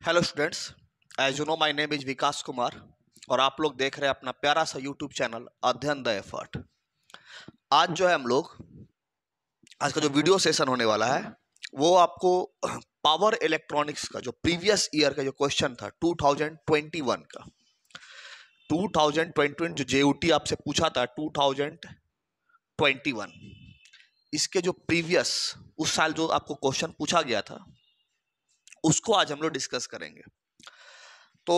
Hello students, as you know my name is Vikas Kumar और आप लोग देख रहे हैं अपना प्यारा सा YouTube channel Adhyayan the effort. आज जो है हम लोग आज का जो वीडियो सेशन होने वाला है वो आपको पावर इलेक्ट्रॉनिक्स का जो प्रीवियस ईयर का जो क्वेश्चन था 2021 का 2021 जो जेयूटी आपसे पूछा था 2021, इसके जो प्रीवियस उस साल जो आपको क्वेश्चन पूछा गया था उसको आज हम लोग डिस्कस करेंगे। तो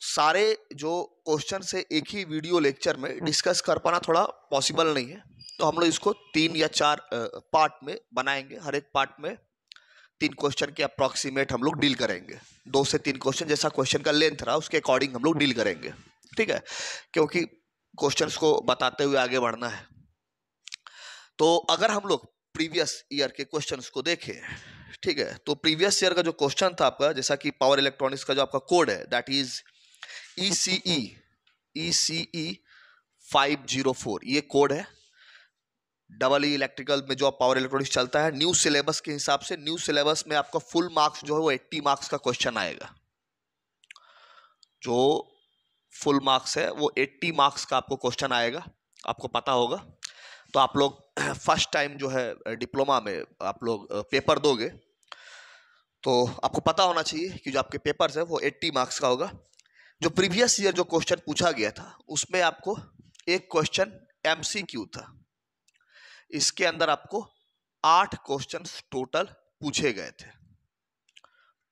सारे जो क्वेश्चन से एक ही वीडियो लेक्चर में डिस्कस कर पाना थोड़ा पॉसिबल नहीं है, तो हम लोग इसको 3 या 4 पार्ट में बनाएंगे। हर एक पार्ट में 3 क्वेश्चन के अप्रॉक्सीमेट हम लोग डील करेंगे। 2 से 3 क्वेश्चन जैसा क्वेश्चन का लेंथ रहा उसके अकॉर्डिंग हम लोग डील करेंगे, ठीक है, क्योंकि क्वेश्चंस को बताते हुए आगे बढ़ना है। तो अगर हम लोग प्रीवियस ईयर के क्वेश्चंस को देखें, ठीक है, तो प्रीवियस ईयर का जो क्वेश्चन था आपका, जैसा कि पावर इलेक्ट्रॉनिक्स का जो आपका कोड है दैट इज ECE 504, ये कोड है। डबल ई इलेक्ट्रिकल में जो पावर इलेक्ट्रॉनिक्स चलता है, न्यू सिलेबस के हिसाब से न्यू सिलेबस में आपका फुल मार्क्स जो है वो 80 मार्क्स का क्वेश्चन आएगा। जो फुल मार्क्स है वो 80 मार्क्स का आपको क्वेश्चन आएगा, आपको पता होगा। तो आप लोग फर्स्ट टाइम जो है डिप्लोमा में आप लोग पेपर दोगे तो आपको पता होना चाहिए कि जो आपके पेपर्स है वो 80 मार्क्स का होगा। जो प्रीवियस ईयर जो क्वेश्चन पूछा गया था उसमें आपको एक क्वेश्चन MCQ था। इसके अंदर आपको 8 क्वेश्चंस टोटल पूछे गए थे।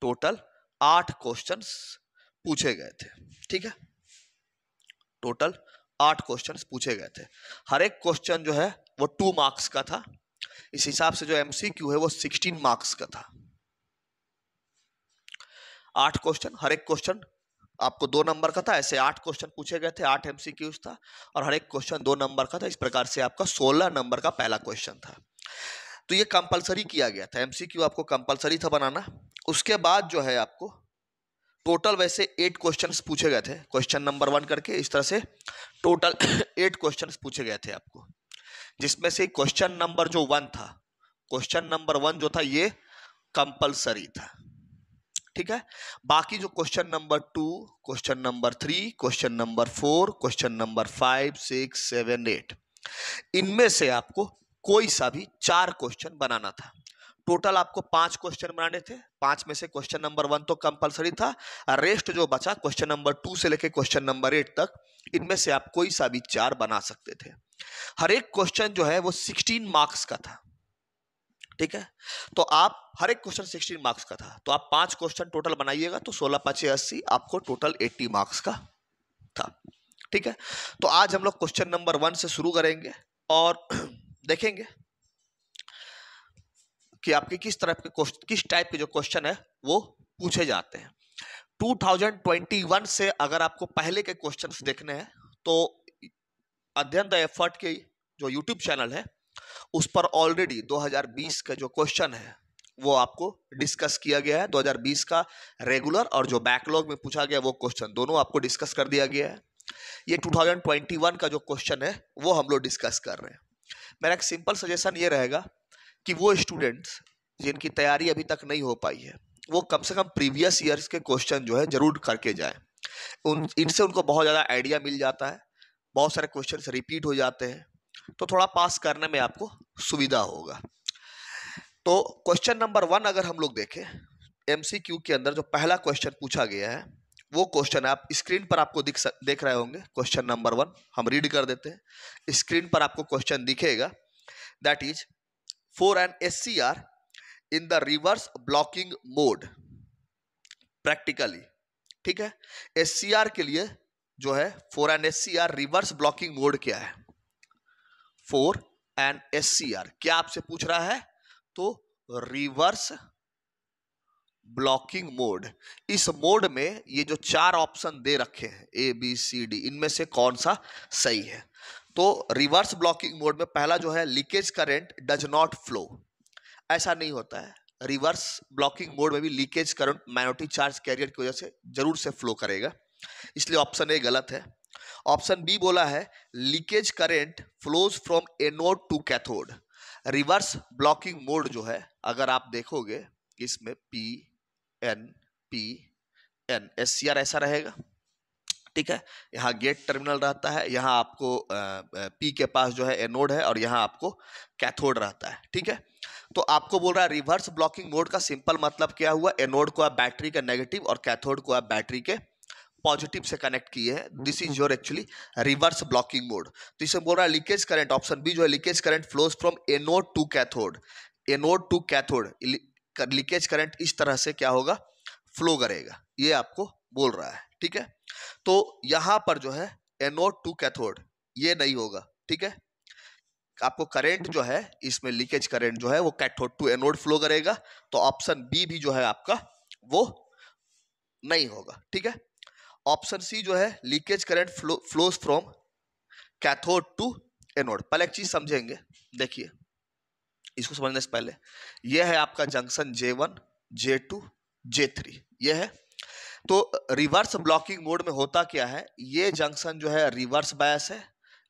टोटल 8 क्वेश्चंस पूछे गए थे, ठीक है, टोटल 8 क्वेश्चंस पूछे गए थे। हर एक क्वेश्चन जो है वो 2 मार्क्स का था। इस हिसाब से जो MCQ है वो 16 मार्क्स का था। 8 क्वेश्चन, हर एक क्वेश्चन आपको 2 नंबर का था। ऐसे 8 क्वेश्चन पूछे गए थे, 8 MCQs था और हर एक क्वेश्चन 2 नंबर का था। इस प्रकार से आपका 16 नंबर का पहला क्वेश्चन था। तो ये कंपलसरी किया गया था, MCQ आपको कंपलसरी था बनाना। उसके बाद जो है आपको टोटल वैसे 8 क्वेश्चंस पूछे गए थे, क्वेश्चन नंबर 1 करके। इस तरह से टोटल 8 क्वेश्चंस पूछे गए थे आपको, जिसमें से क्वेश्चन नंबर जो 1 था, क्वेश्चन नंबर 1 जो था ये कंपलसरी था, ठीक है। बाकी जो question number 2, question number 3, question number 4, question number 5, 6, 7, 8, इनमें से आपको कोई सा भी 4 क्वेश्चन बनाना था। टोटल आपको 5 क्वेश्चन बनाने थे। 5 में से क्वेश्चन नंबर 1 तो कंपलसरी था, रेस्ट जो बचा क्वेश्चन नंबर 2 से लेकर क्वेश्चन नंबर 8 तक, इनमें से आप कोई सा भी 4 बना सकते थे। हर एक क्वेश्चन जो है वो 16 मार्क्स का था, ठीक है। तो आप हर एक क्वेश्चन 16 मार्क्स का था, तो आप 5 क्वेश्चन टोटल बनाइएगा तो 16 5 80, आपको टोटल 80 मार्क्स का था, ठीक है। तो आज हम लोग क्वेश्चन नंबर 1 से शुरू करेंगे और देखेंगे कि आपके किस टाइप के जो क्वेश्चन है वो पूछे जाते हैं। 2021 से अगर आपको पहले के क्वेश्चंस देखने हैं तो अध्ययन द एफर्ट के जो यूट्यूब चैनल है उस पर ऑलरेडी 2020 का जो क्वेश्चन है वो आपको डिस्कस किया गया है। 2020 का रेगुलर और जो बैकलॉग में पूछा गया वो क्वेश्चन दोनों आपको डिस्कस कर दिया गया है। ये 2021 का जो क्वेश्चन है वो हम लोग डिस्कस कर रहे हैं। मेरा एक सिंपल सजेशन ये रहेगा कि वो स्टूडेंट्स जिनकी तैयारी अभी तक नहीं हो पाई है वो कम से कम प्रीवियस ईयर्स के क्वेश्चन जो है जरूर करके जाएं। इनसे उनको बहुत ज़्यादा आइडिया मिल जाता है, बहुत सारे क्वेश्चन रिपीट हो जाते हैं, तो थोड़ा पास करने में आपको सुविधा होगा। तो क्वेश्चन नंबर 1 अगर हम लोग देखें, MCQ के अंदर जो पहला क्वेश्चन पूछा गया है वो क्वेश्चन आप स्क्रीन पर आपको देख रहे होंगे। क्वेश्चन नंबर 1 हम रीड कर देते हैं। स्क्रीन पर आपको क्वेश्चन दिखेगा, that is for an SCR in the reverse blocking mode practically, ठीक है। SCR के लिए जो है for an SCR reverse blocking mode क्या है? फॉर एन SCR क्या आपसे पूछ रहा है? तो रिवर्स ब्लॉकिंग मोड। इस मोड में ये जो 4 ऑप्शन दे रखे हैं ABCD, इनमें से कौन सा सही है? तो रिवर्स ब्लॉकिंग मोड में पहला जो है leakage current does not flow, ऐसा नहीं होता है। रिवर्स ब्लॉकिंग मोड में भी leakage current magnetic charge carrier की वजह से जरूर से फ्लो करेगा, इसलिए ऑप्शन ए गलत है। ऑप्शन बी बोला है leakage current flows from anode to cathode. Reverse blocking mode जो है अगर आप देखोगे इसमें PNP एन, SCR ऐसा रहेगा, ठीक है। यहाँ गेट टर्मिनल रहता है, यहाँ आपको पी के पास जो है एनोड है और यहाँ आपको कैथोड रहता है, ठीक है। तो आपको बोल रहा है रिवर्स ब्लॉकिंग मोड का सिंपल मतलब क्या हुआ, एनोड को आप बैटरी का नेगेटिव और कैथोड को आप बैटरी के पॉजिटिव से कनेक्ट किए हैं। This is your actually reverse blocking mode. तो इसे बोल रहा है लीकेज करंट, ऑप्शन बी जो है leakage current flows from anode to cathode, anode to cathode leakage current इस तरह से क्या होगा, फ्लो करेगा, ये आपको बोल रहा है, ठीक है। तो यहां पर जो है एनोड टू कैथोड ये नहीं होगा, ठीक है। आपको करंट जो है इसमें लीकेज करंट जो है वो कैथोड टू एनोड फ्लो करेगा, तो ऑप्शन बी भी जो है आपका वो नहीं होगा, ठीक है। ऑप्शन सी जो है leakage current flows from cathode to anode. पहले एक चीज समझेंगे, देखिए इसको समझने से पहले, यह है आपका जंक्शन J1, J2, J3, यह है। तो रिवर्स ब्लॉकिंग मोड में होता क्या है, ये जंक्शन जो है रिवर्स बायस है,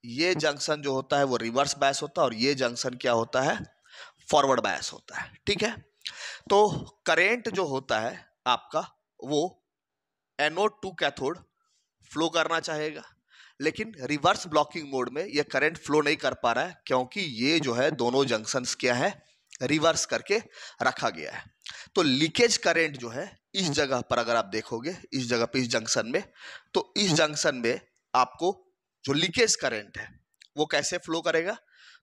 ये जंक्शन जो होता है वो रिवर्स बायस होता है, और ये जंक्शन क्या होता है, फॉरवर्ड बायस होता है, ठीक है। तो करंट जो होता है आपका वो एनोड टू कैथोड फ्लो करना चाहेगा, लेकिन रिवर्स ब्लॉकिंग मोड में ये करंट फ्लो नहीं कर पा रहा है, क्योंकि ये जो है दोनों जंक्शंस क्या है, रिवर्स करके रखा गया है। तो लीकेज करंट जो है इस जगह पर अगर आप देखोगे, इस जगह पे इस जंक्शन में, तो इस जंक्शन में आपको जो लीकेज करंट है वो कैसे फ्लो करेगा,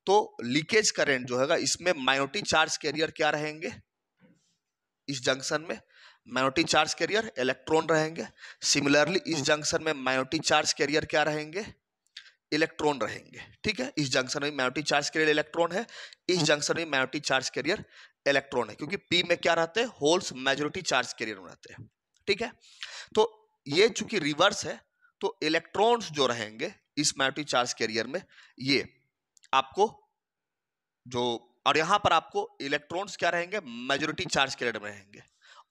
तो लीकेज करंट जो है इसमें माइनॉरिटी चार्ज कैरियर क्या रहेंगे, इस जंक्शन में माइनॉरिटी चार्ज कैरियर इलेक्ट्रॉन रहेंगे। सिमिलरली इस जंक्शन में माइनॉरिटी चार्ज कैरियर क्या रहेंगे, इलेक्ट्रॉन रहेंगे, ठीक है। इस जंक्शन में माइनॉरिटी चार्ज कैरियर इलेक्ट्रॉन है, इस जंक्शन में माइनॉरिटी चार्ज कैरियर इलेक्ट्रॉन है, क्योंकि पी में क्या रहते हैं, होल्स मेजॉरिटी चार्ज कैरियर में रहते हैं, ठीक है। तो ये चूंकि रिवर्स है, तो इलेक्ट्रॉन्स जो रहेंगे इस माइनॉरिटी चार्ज कैरियर में, ये आपको जो, और यहां पर आपको इलेक्ट्रॉन्स क्या रहेंगे, मेजॉरिटी चार्ज कैरियर में रहेंगे,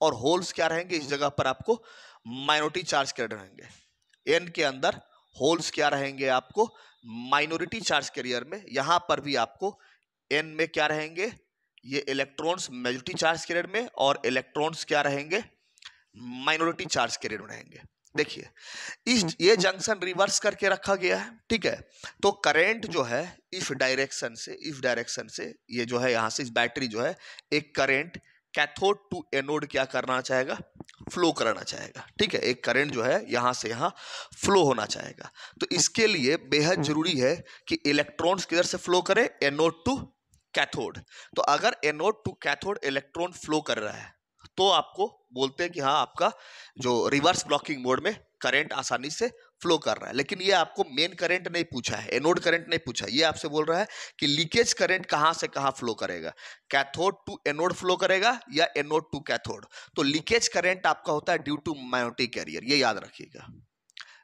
और होल्स क्या रहेंगे, इस जगह पर आपको माइनॉरिटी चार्ज कैरियर रहेंगे। एन के अंदर होल्स क्या रहेंगे आपको, माइनॉरिटी चार्ज कैरियर में, यहां पर भी आपको एन में क्या रहेंगे, ये इलेक्ट्रॉन्स मेजॉरिटी चार्ज कैरियर में, और इलेक्ट्रॉन्स क्या रहेंगे, माइनॉरिटी चार्ज कैरियर में रहेंगे। देखिए ये जंक्शन रिवर्स करके रखा गया है, ठीक है। तो करंट जो है इस डायरेक्शन से ये जो है यहां से इस बैटरी जो है एक करंट कैथोड टू एनोड क्या करना चाहेगा, फ्लो कराना चाहेगा, ठीक है। एक करंट जो है यहां से यहां फ्लो होना चाहेगा। तो इसके लिए बेहद जरूरी है कि इलेक्ट्रॉन्स किधर से फ्लो करे, एनोड टू कैथोड। तो अगर anode to cathode electron flow कर रहा है तो आपको बोलते हैं कि हाँ आपका जो रिवर्स ब्लॉकिंग मोड में करंट आसानी से फ्लो कर रहा है। लेकिन ये आपको मेन करंट नहीं पूछा है, एनोड करंट नहीं पूछा, ये आपसे बोल रहा है कि लीकेज करंट कहां से कहां फ्लो करेगा, कैथोड टू एनोड फ्लो करेगा या एनोड टू कैथोड। तो लीकेज करंट आपका होता है ड्यू टू माइनॉरिटी कैरियर, ये याद रखिएगा।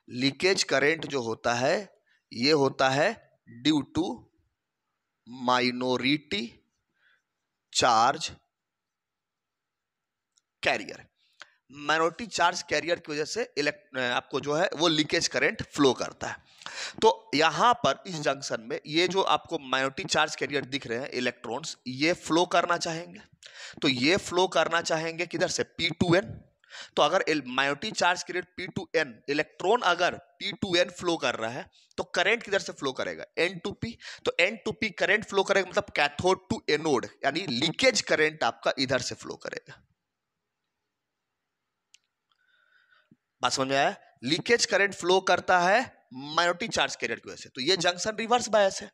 लीकेज करंट जो होता है ये होता है due to minority charge carrier. Minority charge carrier की वजह से आपको जो है वो लीकेज करंट फ्लो करता है। तो यहां पर इस जंक्शन में ये जो आपको माइनॉरिटी चार्ज कैरियर दिख रहे हैं इलेक्ट्रॉन्स, ये फ्लो करना चाहेंगे, तो ये फ्लो करना चाहेंगे किधर से, P2N। तो अगर minority charge career P2N, electron अगर P2N फ्लो कर रहा है तो करंट किधर से फ्लो करेगा, N2P। तो N2P करंट फ्लो करेगा, मतलब कैथोड टू एनोड, यानी लीकेज करंट आपका इधर से फ्लो करेगा। बात समझ में आया, लीकेज करंट फ्लो करता है माइनॉरिटी चार्ज कैरियर की वजह से। तो ये जंक्शन रिवर्स बायस है,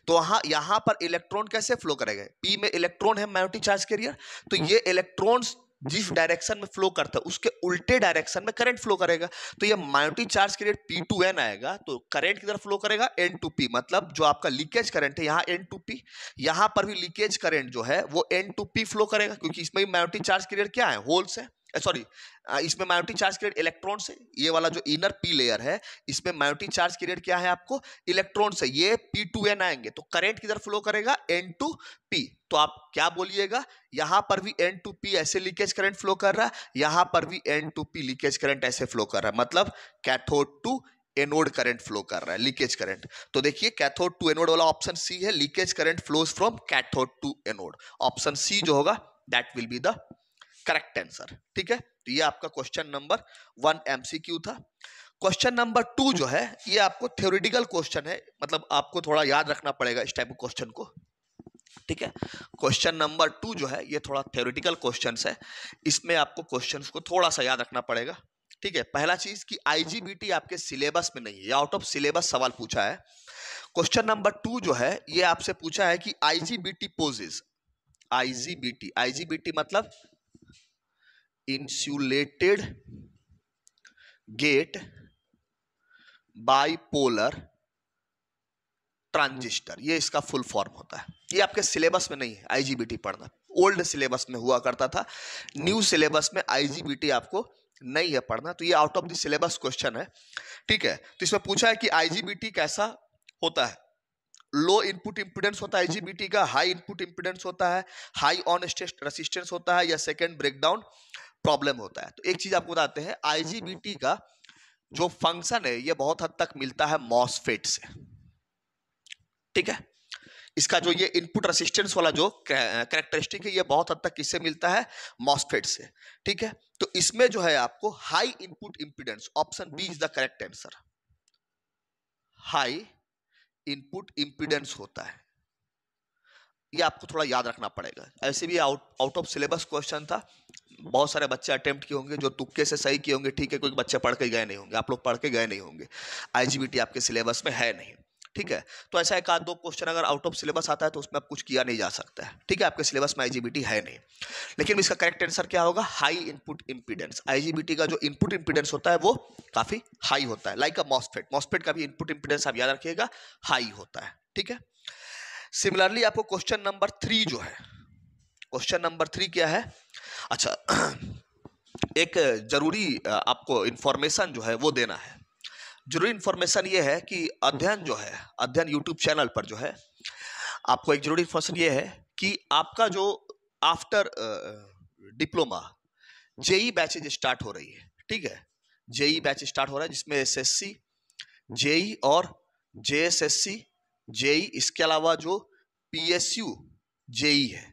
तो यहां पर इलेक्ट्रॉन कैसे फ्लो करेगा, पी में इलेक्ट्रॉन है माइनॉरिटी चार्ज कैरियर, तो ये इलेक्ट्रॉन्स जिस डायरेक्शन में फ्लो करता है उसके उल्टे डायरेक्शन में करंट फ्लो करेगा। तो ये माइनॉरिटी चार्ज कैरियर P2N आएगा, तो करंट किधर फ्लो करेगा, N2P, मतलब जो आपका लीकेज करंट है यहाँ N2P, यहां पर भी लीकेज करंट जो है वो N2P फ्लो करेगा, क्योंकि इसमें माइनॉरिटी चार्ज कैरियर क्या है, होल्स है, सॉरी इसमें माइनॉरिटी चार्ज कैरियर इलेक्ट्रॉन से, ये वाला जो इनर पी लेयर है इसमें माइनॉरिटी चार्ज कैरियर क्या है आपको, इलेक्ट्रॉन से, ये P2N आएंगे, तो करंट किधर फ्लो करेगा, N2P। तो आप क्या बोलिएगा, यहां पर भी N2P ऐसे लीकेज करंट फ्लो कर रहा है, यहां पर भी N2P लीकेज करंट ऐसे फ्लो कर रहा है, मतलब cathode to anode current flow कर रहा है, लीकेज करंट। तो देखिए कैथोड टू एनोड वाला ऑप्शन सी है, leakage current flows from cathode to anode, option C जो होगा that will be the correct answer, ठीक है। तो ये आपका क्वेश्चन नंबर 1 MCQ था। क्वेश्चन नंबर 2 जो है ये आपको थ्योरेटिकल क्वेश्चन है, मतलब आपको थोड़ा याद रखना पड़ेगा इस टाइप के क्वेश्चन को, ठीक है। क्वेश्चन नंबर 2 जो है ये थोड़ा थ्योरेटिकल क्वेश्चंस है, इसमें आपको क्वेश्चंस को थोड़ा सा याद रखना पड़ेगा, ठीक है। पहला चीज कि IGBT आपके सिलेबस में नहीं है, आउट ऑफ सिलेबस सवाल पूछा है। क्वेश्चन नंबर 2 जो है ये आपसे पूछा है कि IGBT पोजेस, IGBT मतलब इंसुलेटेड गेट बाइपोलर ट्रांजिस्टर, ये इसका फुल फॉर्म होता है। ये आपके सिलेबस में नहीं है IGBT पढ़ना, ओल्ड सिलेबस में हुआ करता था, न्यू सिलेबस में IGBT आपको नहीं है पढ़ना, तो ये out of the syllabus question है, ठीक है। तो इसमें पूछा है कि IGBT कैसा होता है, लो इनपुट इंपीडेंस होता है IGBT का, हाई इनपुट इंपीडेंस होता है, हाई ऑन स्टेट रेसिस्टेंस होता है, या सेकेंड ब्रेकडाउन प्रॉब्लम होता है। तो एक चीज आपको बताते हैं, IGBT का जो फंक्शन है ये बहुत हद तक मिलता है मॉसफेट से, ठीक है। इसका जो ये इनपुट रेसिस्टेंस वाला जो कैरेक्टरिस्टिक है ये बहुत हद तक किससे मिलता है, मॉसफेट से, ठीक है। तो इसमें जो है आपको high input impedance, option B is the correct answer, high input impedance होता है, ये आपको थोड़ा याद रखना पड़ेगा। ऐसे भी आउट ऑफ सिलेबस क्वेश्चन था, बहुत सारे बच्चे अटेम्प्ट किए होंगे जो तुक्के से सही किए होंगे, ठीक है, कोई बच्चे पढ़ के गए नहीं होंगे, आप लोग पढ़ के गए नहीं होंगे, IGBT आपके सिलेबस में है नहीं, ठीक है। तो ऐसा एक आध दो क्वेश्चन अगर आउट ऑफ सिलेबस आता है तो उसमें आप कुछ किया नहीं जा सकता है, ठीक है, आपके सिलेबस में IGBT है नहीं। लेकिन इसका करेक्ट आंसर क्या होगा, हाई इनपुट इंपीडेंस। IGBT का जो इनपुट इंपीडेंस होता है वो काफी हाई होता है, लाइक अ मॉसफेट का भी इनपुट इंपीडेंस आप याद रखिएगा हाई होता है, ठीक है। सिमिलरली आपको क्वेश्चन नंबर 3 जो है, क्वेश्चन नंबर 3 क्या है, अच्छा एक जरूरी आपको इंफॉर्मेशन जो है वो देना है। जरूरी इंफॉर्मेशन ये है कि अध्ययन यूट्यूब चैनल पर जो है आपको एक जरूरी इंफॉर्मेशन ये है कि आपका जो after diploma JE batches start हो रही है, ठीक है, जेई बैच स्टार्ट हो रहा है जिसमें SSC, जेई और JSSC, जेई, इसके अलावा जो PSU जेई है,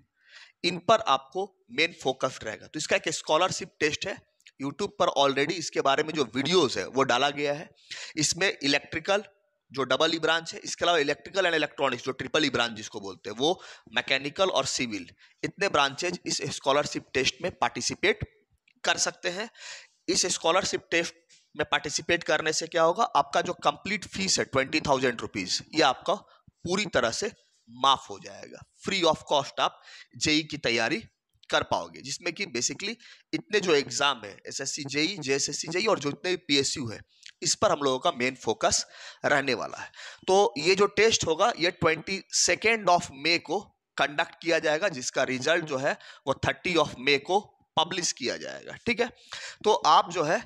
इन पर आपको मेन फोकस रहेगा। तो इसका एक स्कॉलरशिप टेस्ट है, यूट्यूब पर ऑलरेडी इसके बारे में जो वीडियोस है वो डाला गया है। इसमें इलेक्ट्रिकल जो डबल ई ब्रांच है, इसके अलावा इलेक्ट्रिकल एंड इलेक्ट्रॉनिक्स जो ट्रिपल ई ब्रांच जिसको बोलते हैं, वो मैकेनिकल और सिविल, इतने ब्रांचेज इस स्कॉलरशिप टेस्ट में पार्टिसिपेट कर सकते हैं। इस स्कॉलरशिप टेस्ट में पार्टिसिपेट करने से क्या होगा, आपका जो कंप्लीट फीस है 20,000 रुपीज, ये आपका पूरी तरह से माफ हो जाएगा, फ्री ऑफ कॉस्ट आप जेई की तैयारी कर पाओगे, जिसमें कि बेसिकली इतने जो एग्जाम है SSC जेई, JSSC जेई और जो इतने PSU है, इस पर हम लोगों का मेन फोकस रहने वाला है। तो ये जो टेस्ट होगा ये 22 मई को कंडक्ट किया जाएगा, जिसका रिजल्ट जो है वो 30 मई को पब्लिश किया जाएगा, ठीक है। तो आप जो है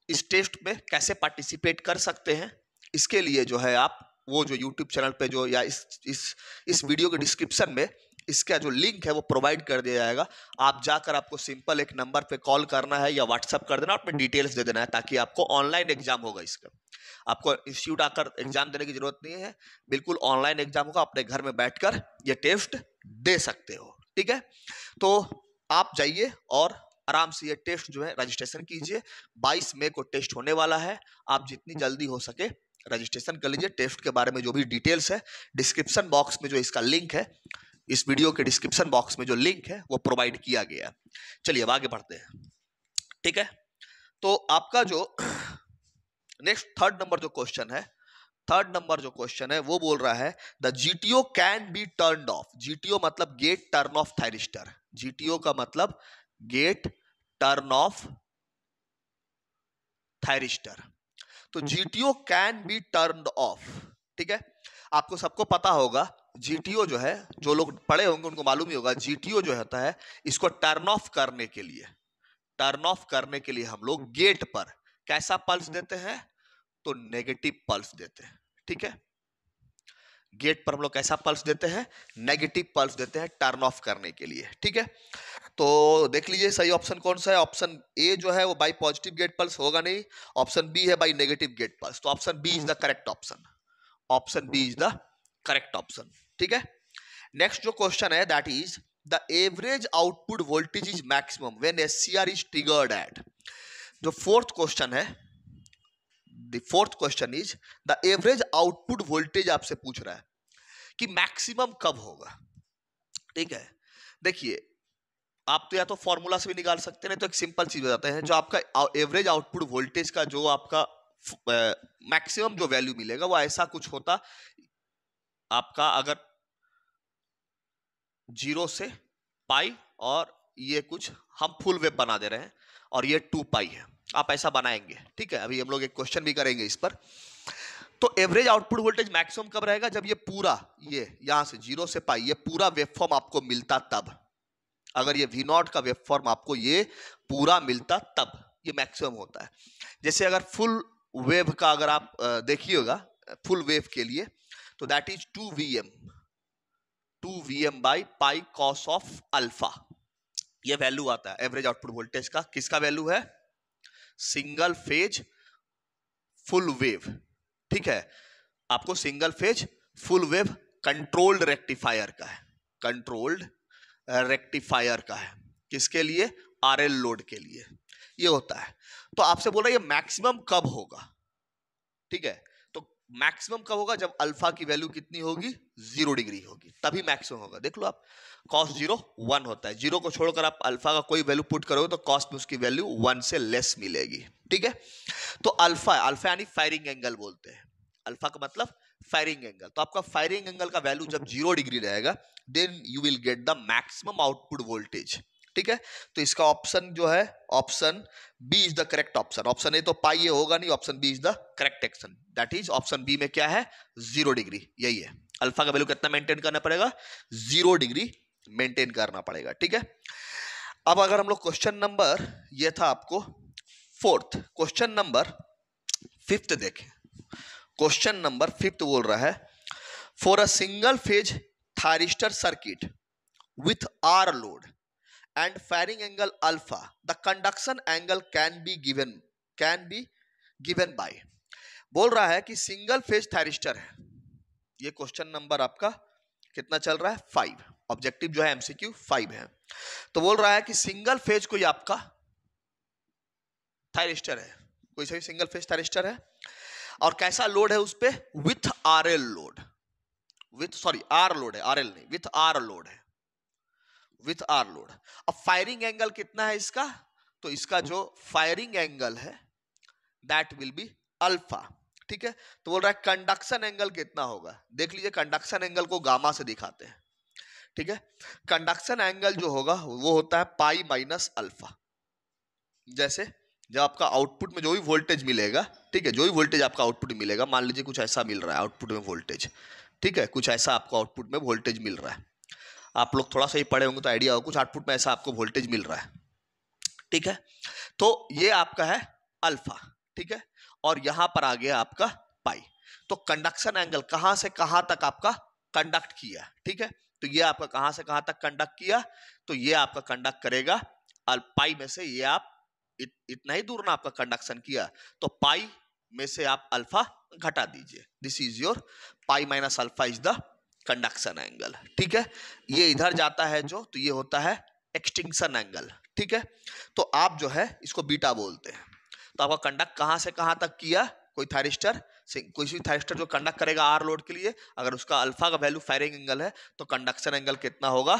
इस टेस्ट में कैसे पार्टिसिपेट कर सकते हैं, इसके लिए जो है आप वो जो YouTube चैनल पे जो या इस वीडियो के डिस्क्रिप्शन में इसका जो लिंक है वो प्रोवाइड कर दिया जाएगा, आप जाकर आपको सिंपल एक नंबर पे कॉल करना है या व्हाट्सअप कर देना, अपने डिटेल्स दे देना है, ताकि आपको ऑनलाइन एग्जाम होगा, इसका आपको इंस्टीट्यूट आकर एग्जाम देने की जरूरत नहीं है, बिल्कुल ऑनलाइन एग्जाम होगा, अपने घर में बैठकर ये टेस्ट दे सकते हो, ठीक है। तो आप जाइए और आराम से ये टेस्ट जो है रजिस्ट्रेशन कीजिए, 22 मई को टेस्ट होने वाला है, आप जितनी जल्दी हो सके रजिस्ट्रेशन कर लीजिए। टेस्ट के बारे में जो भी डिटेल्स है डिस्क्रिप्शन बॉक्स में जो इसका लिंक है, इस वीडियो के डिस्क्रिप्शन बॉक्स में जो लिंक है वो प्रोवाइड किया गया है। चलिए अब आगे बढ़ते हैं, ठीक है। तो आपका जो नेक्स्ट थर्ड नंबर जो क्वेश्चन है वो बोल रहा है the GTO can be turned off. GTO मतलब gate turn off thyristor, GTO का मतलब गेट टर्न ऑफ थायरिस्टर। तो GTO can be turned off, ठीक है। आपको सबको पता होगा GTO जो है, जो लोग पढ़े होंगे उनको मालूम ही होगा, GTO जो होता है इसको टर्न ऑफ करने के लिए हम लोग गेट पर कैसा पल्स देते हैं, तो नेगेटिव पल्स देते हैं, ठीक है। गेट पर हम लोग कैसा पल्स देते हैं, नेगेटिव पल्स देते हैं टर्न ऑफ करने के लिए, ठीक है। तो देख लीजिए सही ऑप्शन कौन सा है, ऑप्शन ए जो है वो बाई पॉजिटिव गेट पल्स होगा नहीं, ऑप्शन बी है बाई नेगेटिव गेट पल्स, तो option B is the correct option, option B is the correct option, ठीक है। नेक्स्ट जो क्वेश्चन है that is the average output voltage is maximum when SCR is triggered at. जो fourth question है, the fourth question is the average output voltage आपसे पूछ रहा है कि मैक्सिमम कब होगा। ठीक है, देखिए आप तो या तो फॉर्मूला से भी निकाल सकते हैं, तो एक सिंपल चीज बताते हैं। जो आपका एवरेज आउटपुट वोल्टेज का जो आपका मैक्सिमम जो वैल्यू मिलेगा वो ऐसा कुछ होता आपका, अगर 0 से पाई और ये कुछ हम फुल वेव बना दे रहे हैं और ये 2 पाई है, आप ऐसा बनाएंगे। ठीक है, अभी हम लोग एक क्वेश्चन भी करेंगे इस पर। तो एवरेज आउटपुट वोल्टेज मैक्सिमम कब रहेगा? जब ये पूरा, ये यहां से 0 से पाई, ये पूरा वेवफॉर्म आपको मिलता तब। अगर ये V0 का वेवफॉर्म आपको ये पूरा मिलता तब ये मैक्सिमम होता है। जैसे अगर फुल वेव का अगर आप देखिएगा फुल वेव के लिए, तो that is 2Vm by pi cos of alpha, ये वैल्यू आता है एवरेज आउटपुट वोल्टेज का। किसका वैल्यू है? Single phase full wave. ठीक है, आपको single phase full wave controlled rectifier का है, कंट्रोल्ड रेक्टिफायर का है। किसके लिए? आरएल लोड के लिए ये होता है। तो आपसे बोल रहा है ये मैक्सिमम कब होगा। ठीक है, तो मैक्सिमम कब होगा? जब अल्फा की वैल्यू कितनी होगी? 0 डिग्री होगी, तभी मैक्सिमम होगा। देख लो आप, cos 0 1 होता है, 0 को छोड़कर आप अल्फा का कोई वैल्यू पुट करोगे तो cos में उसकी वैल्यू 1 से लेस मिलेगी। ठीक है, तो अल्फा, अल्फा यानी फायरिंग एंगल बोलते हैं। अल्फा का मतलब फायरिंग एंगल। तो आपका फायरिंग एंगल का वैल्यू जब 0 डिग्री रहेगा, then you will get the maximum output voltage. ठीक है, तो इसका ऑप्शन जो है, option B is the correct option. Option A तो पाई ये होगा नहीं, option B is the correct option. That is option B में क्या है? 0 डिग्री, यही है। अल्फा का वैल्यू कितना मेंटेन करना पड़ेगा? 0 डिग्री मेंटेन करना पड़ेगा। ठीक है, अब अगर हम लोग क्वेश्चन नंबर, ये था आपको फोर्थ, क्वेश्चन नंबर फिफ्थ देखें। क्वेश्चन नंबर फिफ्थ बोल रहा है, for a single phase thyristor circuit with R load and firing angle alpha, the conduction angle can be given by। बोल रहा है कि सिंगल फेज थायरिस्टर है, ये क्वेश्चन नंबर आपका कितना चल रहा है? 5। ऑब्जेक्टिव जो है एमसीक्यू 5 है। तो बोल रहा है कि सिंगल फेज कोई आपका थायरिस्टर है, कोई सही सिंगल फेज थायरिस्टर है, और कैसा लोड है उस पे? With RL load, with sorry R load है, आरएल नहीं, विथ आर लोड है, विथ आर लोड। अब फायरिंग एंगल कितना है इसका? तो इसका जो फायरिंग एंगल है दैट विल बी अल्फा। ठीक है, तो बोल रहा है कंडक्शन एंगल कितना होगा? देख लीजिए, कंडक्शन एंगल को गामा से दिखाते हैं। ठीक है, कंडक्शन एंगल जो होगा वो होता है पाई माइनस अल्फा। जैसे जब आपका आउटपुट में जो भी वोल्टेज मिलेगा, ठीक है, जो भी वोल्टेज आपका आउटपुट में मिलेगा, मान लीजिए कुछ ऐसा मिल रहा है आउटपुट में वोल्टेज। ठीक है, कुछ ऐसा आपको आउटपुट में वोल्टेज मिल रहा है, आप लोग थोड़ा सा ही पढ़े होंगे तो आइडिया होगा, कुछ आउटपुट में ऐसा आपको वोल्टेज मिल रहा है। ठीक है, तो ये आपका है अल्फा। ठीक है, और यहां पर आ गया आपका पाई। तो कंडक्शन एंगल कहां से कहां तक आपका कंडक्ट किया? ठीक है, तो ये आपका कहां से कहां तक कंडक्ट किया? तो ये आपका कंडक्ट करेगा पाई में से, ये आप इतना ही दूर ना आपका कंडक्शन किया, तो पाई में से आप अल्फा घटा दीजिए। This is your pi minus alpha is the conduction angle. ठीक है, ये इधर जाता है जो, तो ये होता है एक्सटिंक्शन एंगल। ठीक है, तो आप जो है इसको बीटा बोलते हैं। तो आपका कंडक्ट कहां से कहां तक किया? कोई थायरिस्टर, कोई भी थायरिस्टर जो कंडक्ट करेगा आर लोड के लिए, अगर उसका अल्फा का वैल्यू फायरिंग एंगल है, तो कंडक्शन एंगल कितना होगा?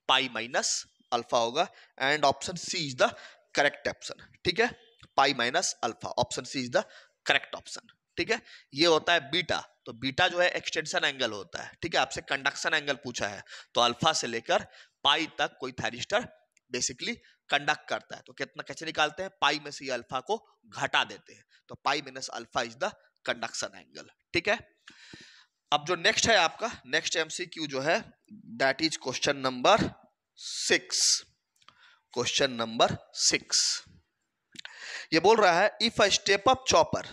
पाई माइनस अल्फा होगा। And option C is the correct option. ठीक है, pi minus alpha, option C is the correct option. ठीक है, ये होता है बीटा। तो बीटा जो है एक्सटेंशन एंगल होता है। ठीक है, आपसे कंडक्शन एंगल पूछा है, तो अल्फा से लेकर पाई तक कोई थायरिस्टर बेसिकली कंडक्ट करता है। तो कितना कैसे निकालते हैं? पाई में से ये अल्फा को घटा देते हैं, तो पाई minus alpha is the conduction angle. ठीक है, अब जो नेक्स्ट है आपका, नेक्स्ट एमसीक्यू जो है that is question number 6। Question number 6 ये बोल रहा है, if a step up chopper,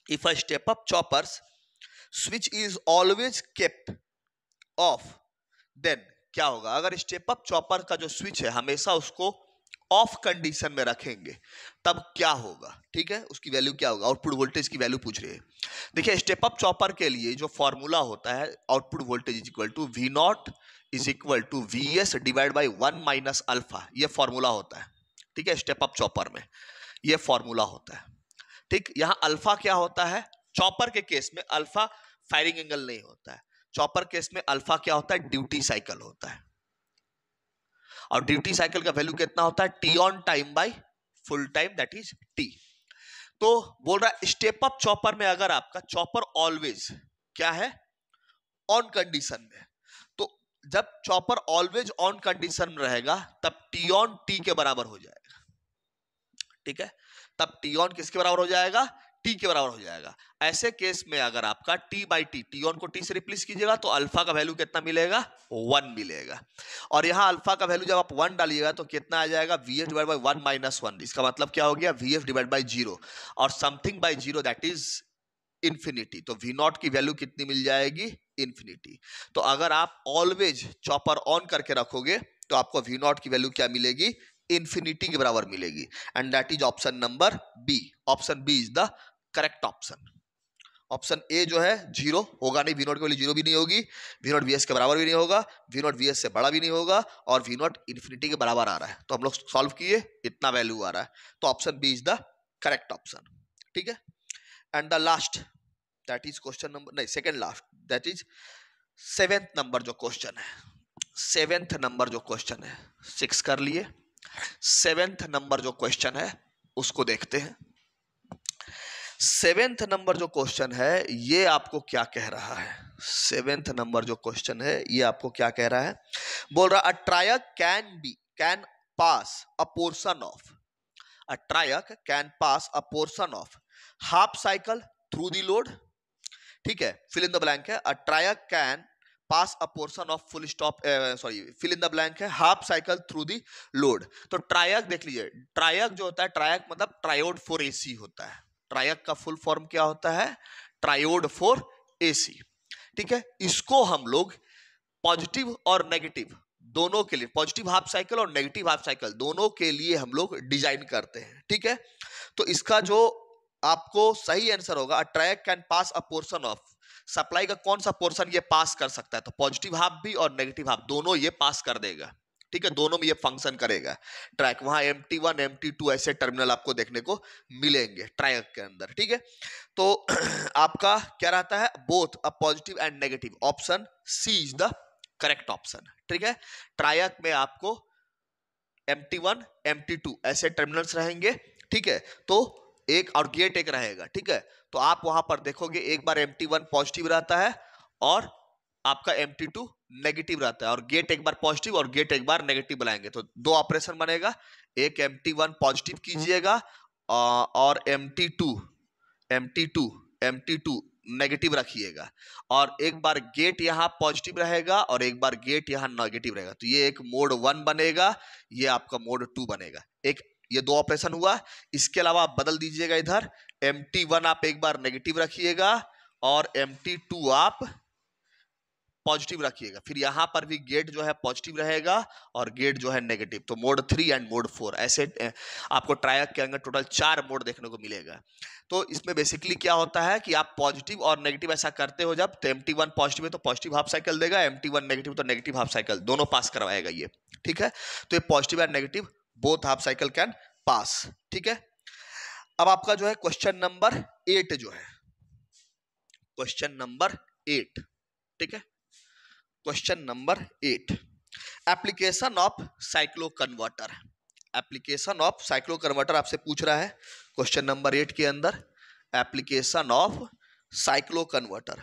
if a step up chopper's switch is always kept off, then क्या होगा? अगर स्टेप अप चॉपर का जो स्विच है हमेशा उसको ऑफ कंडीशन में रखेंगे, तब क्या होगा? ठीक है, उसकी वैल्यू क्या होगा? आउटपुट वोल्टेज की वैल्यू पूछ रही है। देखिए, स्टेप अप चॉपर के लिए जो फॉर्मूला होता है, output voltage is equal to V0 is equal to VS divide by 1 minus alpha, ये फॉर्मूला होता है, ठीक है, स्टेप अप चॉपर में ये फॉर्मूला होता है, ठीक। यहां अल्फा क्या होता है, चॉपर के केस में अल्फा फायरिंग एंगल नहीं होता है, चॉपर केस में अल्फा क्या होता है, ड्यूटी साइकिल होता है, और ड्यूटी साइकिल का वैल्यू कितना होता है, T on time by full time, that is T. तो बोल रहा है स्टेप अप चॉपर में अगर आपका चॉपर ऑलवेज क्या है, ऑन कंडीशन में, तो जब चॉपर ऑलवेज ऑन कंडीशन में रहेगा तब टी ऑन टी के बराबर हो जाएगा, ठीक है, तब टी ऑन किसके बराबर हो जाएगा, टी के बराबर हो जाएगा। ऐसे केस में अगर आपका T by T, T on को टी से रिप्लेस कीजिएगा तो अल्फा का वैल्यू कितना मिलेगा, 1 मिलेगा, और यहां अल्फा का वैल्यू जब आप 1 डालिएगा तो कितना आ जाएगा, V F divide by 1 minus 1, इसका मतलब क्या हो गया, वी एफ डिवाइड बाई 0, और something by 0 that is infinity, तो वी नॉट की वैल्यू कितनी मिल जाएगी, इंफिनिटी। तो अगर आप ऑलवेज चॉपर ऑन करके रखोगे तो आपको वी नॉट की वैल्यू क्या मिलेगी, इंफिनिटी के बराबर मिलेगी, and that is option number B. Option B is the correct option. Option A जो है 0 होगा नहीं, वी नॉट की वैल्यू 0 भी नहीं होगी, वी नॉट वी एस के बराबर भी नहीं होगा, वी नॉट वी एस से बड़ा भी नहीं होगा, और वी नॉट इंफिनिटी के बराबर आ रहा है, तो हम लोग सॉल्व किए, इतना वैल्यू आ रहा है, तो option B is the correct option, ठीक है। And the last that is question number, नहीं second last, that is 7th number जो क्वेश्चन है, 7th नंबर जो क्वेश्चन है, 6 कर लिए, 7th नंबर जो क्वेश्चन है उसको देखते हैं। 7th नंबर जो क्वेश्चन है ये आपको क्या कह रहा है, 7th नंबर जो क्वेश्चन है ये आपको क्या कह रहा है, बोल रहा a triac can pass a portion of, a triac can pass a portion of half cycle through the load, ठीक है, fill in the blank है, a triac can pass a portion of full stop fill in the blank है, half cycle through the load। तो ट्रायक देख लीजिए, ट्रायक जो होता है, ट्रायक मतलब ट्रायोड फॉर एसी होता है, ट्रायक का फुल फॉर्म क्या होता है, ट्रायोड फॉर एसी, ठीक है। इसको हम लोग पॉजिटिव और नेगेटिव दोनों के लिए, पॉजिटिव हाफ साइकिल और नेगेटिव हाफ साइकिल दोनों के लिए हम लोग डिजाइन करते हैं, ठीक है। तो इसका जो आपको सही आंसर होगा, a track can pass a portion of, supply का कौन सा पोर्शन ये पास कर सकता है, तो पॉजिटिव हाफ भी और नेगेटिव हाफ दोनों ये पास कर देगा, ठीक है, दोनों में ये फंक्शन करेगा ट्रैक। वहां MT1 MT2 ऐसे टर्मिनल आपको देखने को मिलेंगे ट्रैक के अंदर, ठीक है। तो आपका क्या रहता है, both a positive and negative, option C is the correct option, ठीक है। ट्रायक में आपको MT1 MT2 ऐसे टर्मिनल्स रहेंगे, ठीक है, तो एक और गेट एक रहेगा, ठीक है। तो आप वहां पर देखोगे एक बार MT1 पॉजिटिव रहता है और आपका MT2 नेगेटिव रहता है, और गेट एक बार पॉजिटिव और गेट एक बार नेगेटिव बनाएंगे, तो दो ऑपरेशन बनेगा, एक MT1 पॉजिटिव कीजिएगा और MT2 नेगेटिव रखिएगा, और एक बार गेट यहां पॉजिटिव रहेगा और एक बार गेट यहां नेगेटिव रहेगा, तो ये एक मोड 1 बनेगा, ये आपका मोड 2 बनेगा, एक ये दो ऑपरेशन हुआ। इसके अलावा आप बदल दीजिएगा, इधर MT1 आप एक बार नेगेटिव रखिएगा और MT2 आप पॉजिटिव रखिएगा, फिर यहां पर भी गेट जो है पॉजिटिव रहेगा और गेट जो है नेगेटिव, तो मोड 3 एंड मोड 4 ऐसे आपको ट्रायक के अंदर टोटल 4 मोड देखने को मिलेगा। तो इसमें बेसिकली क्या होता है कि आप पॉजिटिव और नेगेटिव ऐसा करते हो, जब तो MT1 पॉजिटिव है तो पॉजिटिव हाफ साइकिल देगा, MT1 नेगेटिव तो नेगेटिव हाफ साइकिल, दोनों पास करवाएगा ये, ठीक है। तो ये positive and negative both half cycle can pass, ठीक है। अब आपका जो है क्वेश्चन नंबर 8 जो है, क्वेश्चन नंबर 8, ठीक है, question number 8, application of cycloconverter, application of cycloconverter आपसे पूछ रहा है क्वेश्चन नंबर 8 के अंदर, application of cycloconverter.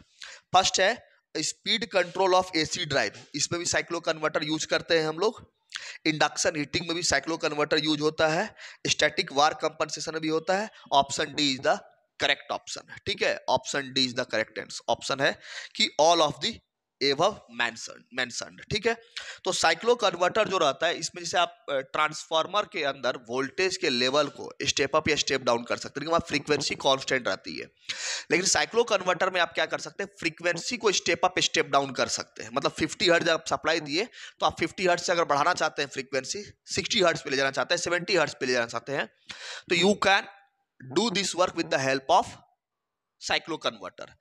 First है speed control of AC drive, इसमें भी साइक्लो कन्वर्टर यूज करते हैं हम लोग, इंडक्शन हीटिंग में भी साइक्लो कन्वर्टर यूज होता है, स्टैटिक वार कंपनसेशन में भी होता है, option D is the correct option, ठीक है, option D is the correct option है कि all of the above mentioned, ठीक है। तो साइक्लो कन्वर्टर जो रहता है इसमें जैसे आप ट्रांसफार्मर के अंदर वोल्टेज के लेवल को स्टेप अप या स्टेप डाउन कर सकते हैं, लेकिन वहाँ फ्रीक्वेंसी कांस्टेंट रहती है, लेकिन साइक्लो कन्वर्टर में आप क्या कर सकते हैं, फ्रीक्वेंसी को स्टेप अप स्टेप डाउन कर सकते हैं। मतलब 50 हर्ट्ज आप सप्लाई दिए तो आप 50 हर्ट्ज से अगर बढ़ाना चाहते हैं फ्रीक्वेंसी, 60 हर्ट्ज पे ले जाना चाहते हैं, 70 हर्ट्ज पे ले जाना चाहते हैं, तो you can do this work with the help of cyclo converter.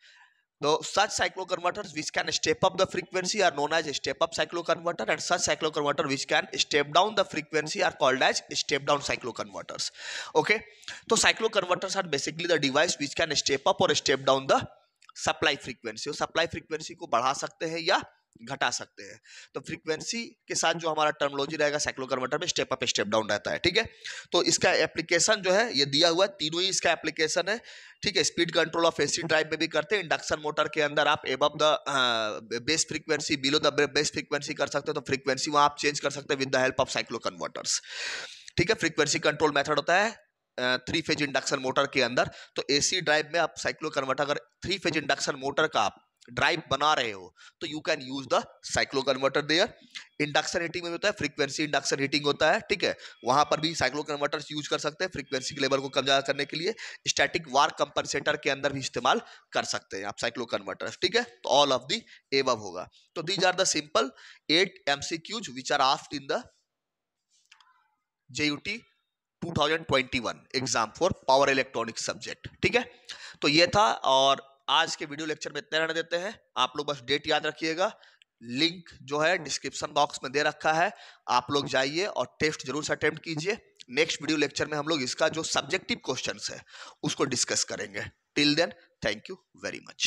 So such cycloconverters which can step up the frequency are known as step up cycloconverter, and such cycloconverter which can step down the frequency are called as step down cycloconverters. Okay, so cycloconverters are basically the device which can step up or step down the supply frequency, और supply frequency को बढ़ा सकते हैं या घटा सकते हैं। तो फ्रीक्वेंसी के साथ जो हमारा टर्मिनोलॉजी रहेगा साइक्लो कन्वर्टर में स्टेप अप स्टेप डाउन रहता है, ठीक है। तो इसका एप्लीकेशन जो है ये दिया हुआ है, तीनों ही इसका एप्लीकेशन है, ठीक है। Speed control of AC drive में भी करते हैं। इंडक्शन मोटर के अंदर आप above the base frequency, below the base frequency कर सकते हो, तो फ्रीक्वेंसी वहां आप चेंज कर सकते हैं with the help of cyclo converters, ठीक है। फ्रीक्वेंसी कंट्रोल मेथड होता है 3 फेज इंडक्शन मोटर के अंदर। तो एसी ड्राइव में आप साइक्लो कन्वर्टर, अगर 3 फेज इंडक्शन मोटर का आप ड्राइव बना रहे हो तो you can use the cyclo converter there. Induction heating में होता है फ्रीक्वेंसी इंडक्शन हीटिंग होता है, ठीक है, वहां पर भी साइक्लो कन्वर्टर्स यूज कर सकते हैं फ्रीक्वेंसी के लेवल को कम ज्यादा करने के लिए। स्टैटिक वार्क कंपनसेटर के अंदर भी इस्तेमाल कर सकते हैं आप साइक्लो कन्वर्टर्स, ठीक है। तो ऑल ऑफ द एबव होगा। तो these are the simple 8 MCQs which are asked in the JUT 2021 exam for power electronics subject, ठीक है। तो ये था, और आज के वीडियो लेक्चर में इतने रहने देते हैं। आप लोग बस डेट याद रखिएगा, लिंक जो है डिस्क्रिप्शन बॉक्स में दे रखा है, आप लोग जाइए और टेस्ट जरूर से अटेम्प्ट कीजिए। नेक्स्ट वीडियो लेक्चर में हम लोग इसका जो सब्जेक्टिव क्वेश्चंस है उसको डिस्कस करेंगे। Till then, thank you very much.